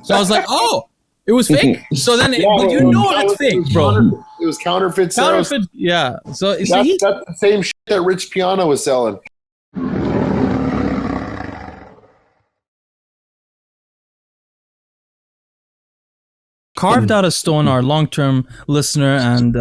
So I was like, oh, it was fake. So then, but you know it's fake, bro. It was counterfeit. Counterfeit, yeah. So that's the same shit that Rich Piana was selling. Carved Out of Stone, our long-term listener and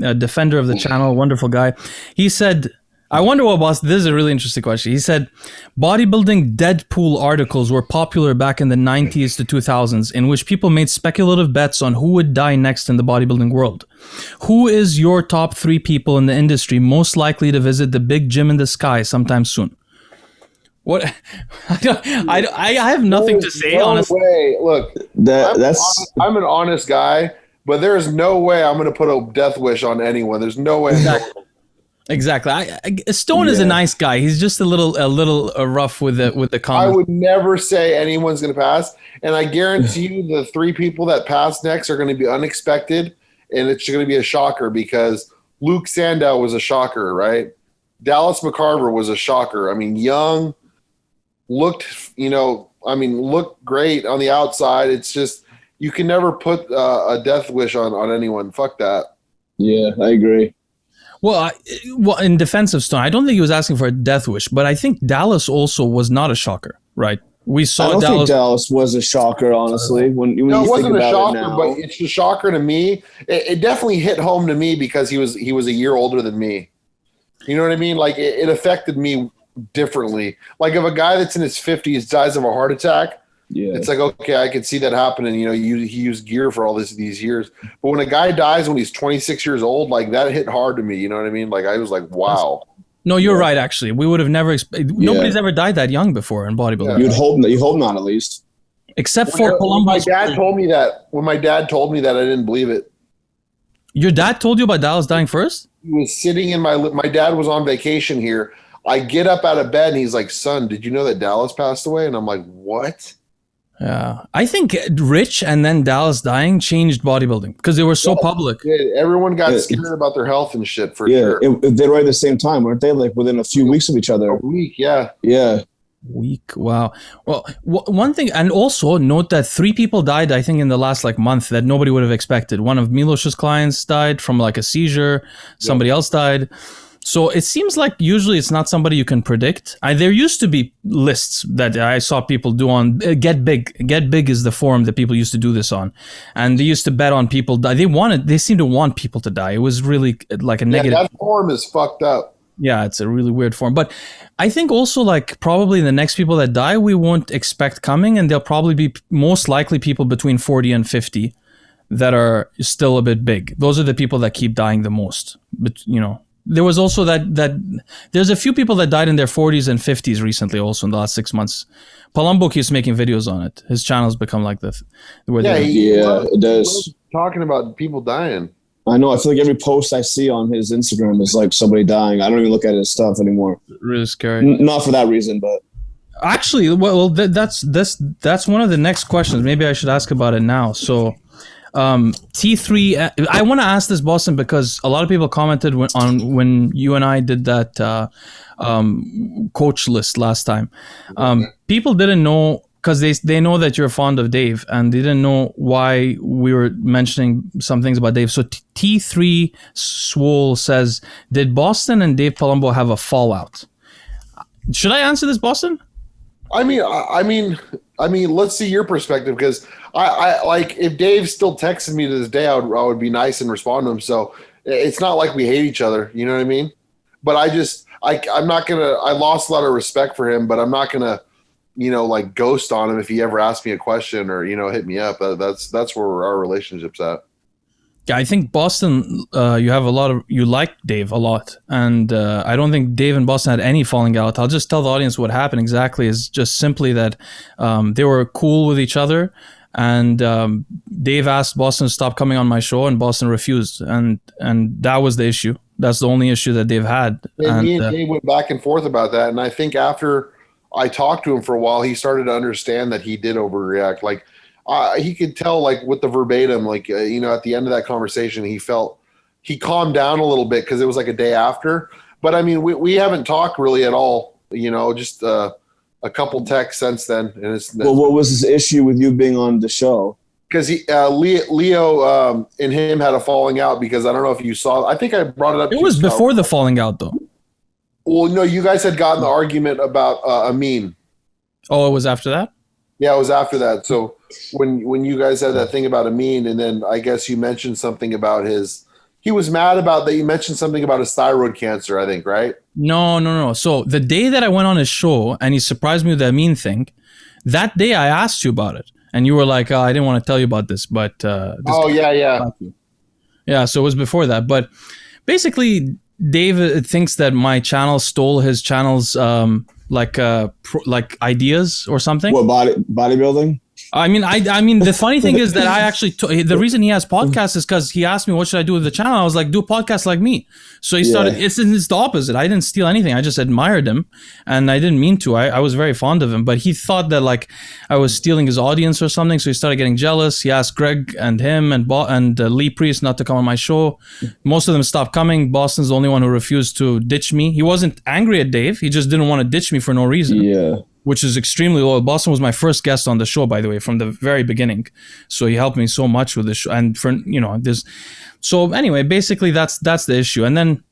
a defender of the channel, wonderful guy. He said, I wonder what Bostin, this is a really interesting question. He said, bodybuilding Deadpool articles were popular back in the 90s to 2000s, in which people made speculative bets on who would die next in the bodybuilding world. Who is your top 3 people in the industry most likely to visit the big gym in the sky sometime soon? What? I have nothing to say, honestly. Way. Look, I'm an honest guy, but there's no way I'm going to put a death wish on anyone. There's no way. Exactly. Stone is a nice guy. He's just a little rough with the comments. I would never say anyone's going to pass, and I guarantee you the 3 people that pass next are going to be unexpected, and it's going to be a shocker because Luke Sandow was a shocker, right? Dallas McCarver was a shocker. I mean, young. Looked great on the outside. It's just you can never put a death wish on anyone. Fuck that. Yeah, I agree. Well, in defense of Stone, I don't think he was asking for a death wish, but I think Dallas also was not a shocker, right? We saw I don't think Dallas was a shocker, honestly. When you wasn't a shocker, but it's a shocker to me. It definitely hit home to me because he was a year older than me. You know what I mean? Like it affected me differently. Like if a guy that's in his 50s dies of a heart attack, it's like, okay, I could see that happening. You know, he used gear for all these years. But when a guy dies when he's 26 years old, like that hit hard to me. You know what I mean? Like I was like, wow. No, you're right. Actually, we would have never. Nobody's ever died that young before in bodybuilding. Yeah. You hope not, at least. Except for Palumbo. When my dad told me that, I didn't believe it. Your dad told you about Dallas dying first? He was sitting in my dad was on vacation here. I get up out of bed and he's like, son, did you know that Dallas passed away? And I'm like, what? Yeah. I think Rich and then Dallas dying changed bodybuilding because they were so public. Yeah, everyone got scared about their health and shit for sure. They were at the same time, weren't they? Like within a few weeks of each other. A week, yeah. Yeah. Week, wow. Well, one thing, and also note that 3 people died, I think, in the last month that nobody would have expected. One of Milos's clients died from a seizure. Somebody else died. So it seems like usually it's not somebody you can predict. There used to be lists that I saw people do on Get Big. Get Big is the forum that people used to do this on. And they used to bet on people die. They seem to want people to die. It was really like a negative. That forum is fucked up. Yeah, it's a really weird forum. But I think also probably the next people that die, we won't expect coming. And they'll probably be most likely people between 40 and 50 that are still a bit big. Those are the people that keep dying the most. But, there was also that there's a few people that died in their 40s and 50s recently also in the last 6 months. Palumbo keeps making videos on it. His channel's become like this. It does. Talking about people dying. I know. I feel like every post I see on his Instagram is like somebody dying. I don't even look at his stuff anymore. Really scary. Not for that reason, but actually, that's one of the next questions. Maybe I should ask about it now. So, T3. I want to ask this, Bostin, because a lot of people commented when you and I did that coach list last time. People didn't know. Because they know that you're fond of Dave, and they didn't know why we were mentioning some things about Dave. So T3 Swole says, did Bostin and Dave Palumbo have a fallout? Should I answer this, Bostin? I mean, let's see your perspective, because I like if Dave still texted me to this day, I would be nice and respond to him. So it's not like we hate each other, you know what I mean? But I'm not gonna. I lost a lot of respect for him, but I'm not gonna, ghost on him if he ever asks me a question or, hit me up. That's where our relationship's at. Yeah, I think Bostin, you like Dave a lot. And I don't think Dave and Bostin had any falling out. I'll just tell the audience what happened exactly is just simply that they were cool with each other. And Dave asked Bostin to stop coming on my show, and Bostin refused. And that was the issue. That's the only issue that they've had. And me and Dave went back and forth about that. And I think after I talked to him for a while, he started to understand that he did overreact. Like he could tell, with the verbatim, at the end of that conversation, he calmed down a little bit because it was like a day after. But I mean, we haven't talked really at all, just a couple texts since then, and it's Well, what was his issue with you being on the show? because Leo and him had a falling out because I don't know if you saw. I think I brought it up. It was before the falling out, though. Well, no, you guys had gotten the argument about Amin. Oh, it was after that? Yeah, it was after that. So when you guys had that thing about Amin, and then I guess you mentioned something about he was mad about that. You mentioned something about his thyroid cancer, I think, right? No. So the day that I went on his show and he surprised me with the Amin thing, that day I asked you about it. And you were like, I didn't want to tell you about this, but... Yeah, so it was before that. But basically, Dave thinks that my channel stole his channel's like ideas or something. What, bodybuilding? I mean, the funny thing is that I actually the reason he has podcasts is because he asked me what should I do with the channel. I was like, do a podcast like me. So he started. It's the opposite. I didn't steal anything. I just admired him, and I didn't mean to. I was very fond of him, but he thought that like I was stealing his audience or something. So he started getting jealous. He asked Greg and him and Lee Priest not to come on my show. Most of them stopped coming. Boston's the only one who refused to ditch me. He wasn't angry at Dave. He just didn't want to ditch me for no reason. Yeah. Which is extremely loyal. Boston was my first guest on the show, by the way, from the very beginning. So he helped me so much with the show. And for this. So anyway, basically that's the issue. And then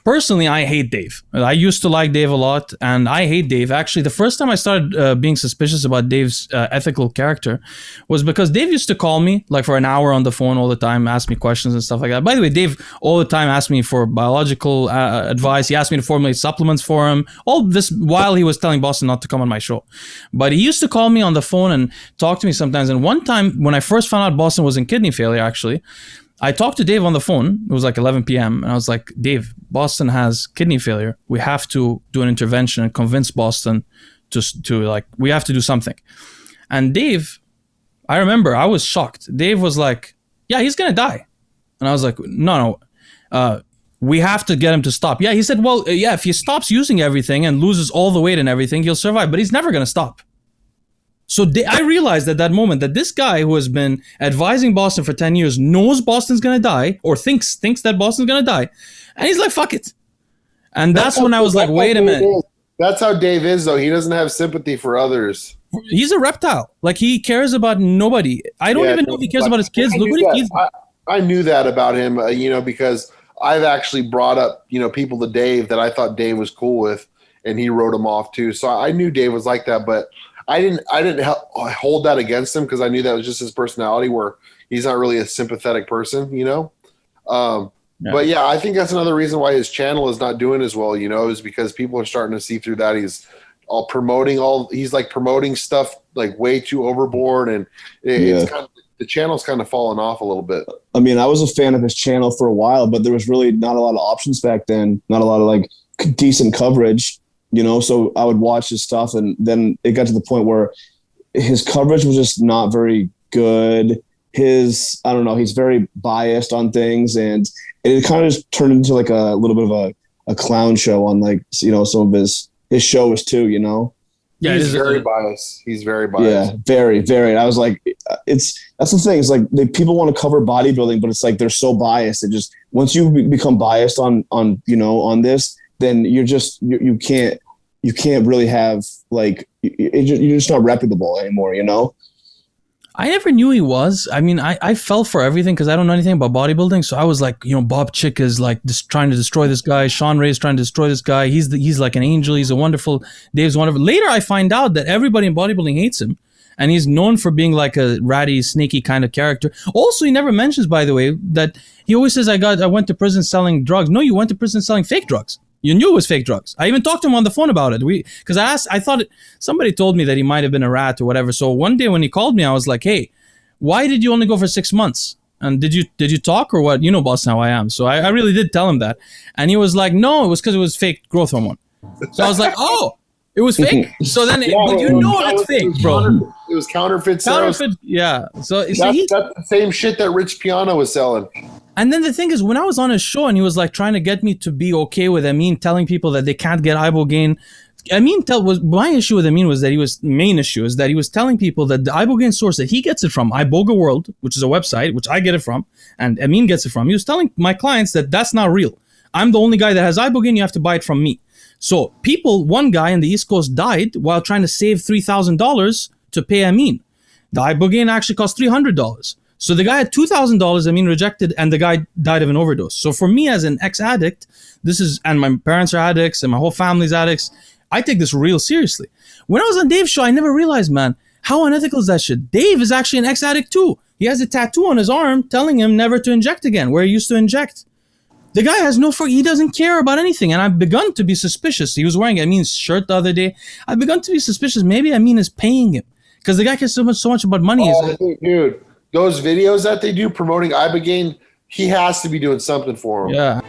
personally, I hate Dave. I used to like Dave a lot, and I hate Dave. Actually, the first time I started being suspicious about Dave's ethical character was because Dave used to call me like for an hour on the phone all the time, ask me questions and stuff like that. By the way, Dave all the time asked me for biological advice. He asked me to formulate supplements for him. All this while he was telling Boston not to come on my show. But he used to call me on the phone and talk to me sometimes. And one time when I first found out Boston was in kidney failure, actually, I talked to Dave on the phone. It was like 11 p.m. And I was like, Dave, Boston has kidney failure. We have to do an intervention and convince Boston to like, we have to do something. And Dave, I remember I was shocked. Dave was like, yeah, he's going to die. And I was like, no, we have to get him to stop. Yeah, he said, well, yeah, if he stops using everything and loses all the weight and everything, he'll survive, but he's never going to stop. So I realized at that moment that this guy who has been advising Boston for 10 years knows Boston's going to die or thinks that Boston's going to die. And he's like, fuck it. And that's when I was like, wait a minute. That's how Dave is, though. He doesn't have sympathy for others. He's a reptile. Like, he cares about nobody. I don't even know if he cares about his kids. Look what he's... I knew that about him, because I've actually brought up, people to Dave that I thought Dave was cool with, and he wrote them off too. So I knew Dave was like that, but I didn't hold that against him because I knew that was just his personality, where he's not really a sympathetic person, But yeah, I think that's another reason why his channel is not doing as well, is because people are starting to see through that. He's promoting stuff like way too overboard, and it's kind of, the channel's kind of fallen off a little bit. I mean, I was a fan of his channel for a while, but there was really not a lot of options back then, not a lot of like decent coverage. So I would watch his stuff, and then it got to the point where his coverage was just not very good. He's very biased on things, and it kind of just turned into like a little bit of a clown show on like, some of his shows too, Yeah, he's very biased. He's very biased. Yeah, very, very. I was like, that's the thing. It's like people want to cover bodybuilding, but it's like they're so biased. It just, once you become biased on this, then you can't really have like, you're just not reputable anymore, I never knew he was. I mean, I fell for everything because I don't know anything about bodybuilding. So I was like, Bob Chick is like just trying to destroy this guy. Sean Ray's trying to destroy this guy. He's like an angel. He's a wonderful. Dave's wonderful. Later, I find out that everybody in bodybuilding hates him, and he's known for being like a ratty, sneaky kind of character. Also, he never mentions, by the way, that he always says, I went to prison selling drugs. No, you went to prison selling fake drugs. You knew it was fake drugs. I even talked to him on the phone about it. Because I thought somebody told me that he might have been a rat or whatever. So one day when he called me, I was like, hey, why did you only go for 6 months? And did you talk or what? Boston, how I am. So I really did tell him that. And he was like, no, it was because it was fake growth hormone. So I was like, oh, it was fake? So then, but it's fake, bro. It was counterfeit. Yeah. So that's the same shit that Rich Piana was selling. And then the thing is, when I was on his show and he was like trying to get me to be okay with Amin telling people that they can't get ibogaine, my issue with Amin was that he was telling people that the ibogaine source that he gets it from, Iboga World, which is a website which I get it from, and Amin gets it from. He was telling my clients that that's not real. I'm the only guy that has ibogaine. You have to buy it from me. So one guy in the East Coast died while trying to save $3,000 to pay Amin. The ibogaine actually cost $300. So the guy had $2,000, Amin rejected, and the guy died of an overdose. So for me as an ex-addict, and my parents are addicts and my whole family's addicts, I take this real seriously. When I was on Dave's show, I never realized, man, how unethical is that shit? Dave is actually an ex-addict too. He has a tattoo on his arm telling him never to inject again, where he used to inject. The guy has he doesn't care about anything, and I've begun to be suspicious. He was wearing Amin's shirt the other day. I've begun to be suspicious. Maybe Amin is paying him, because the guy cares so much about money. Dude, those videos that they do promoting ibogaine, he has to be doing something for him. Yeah.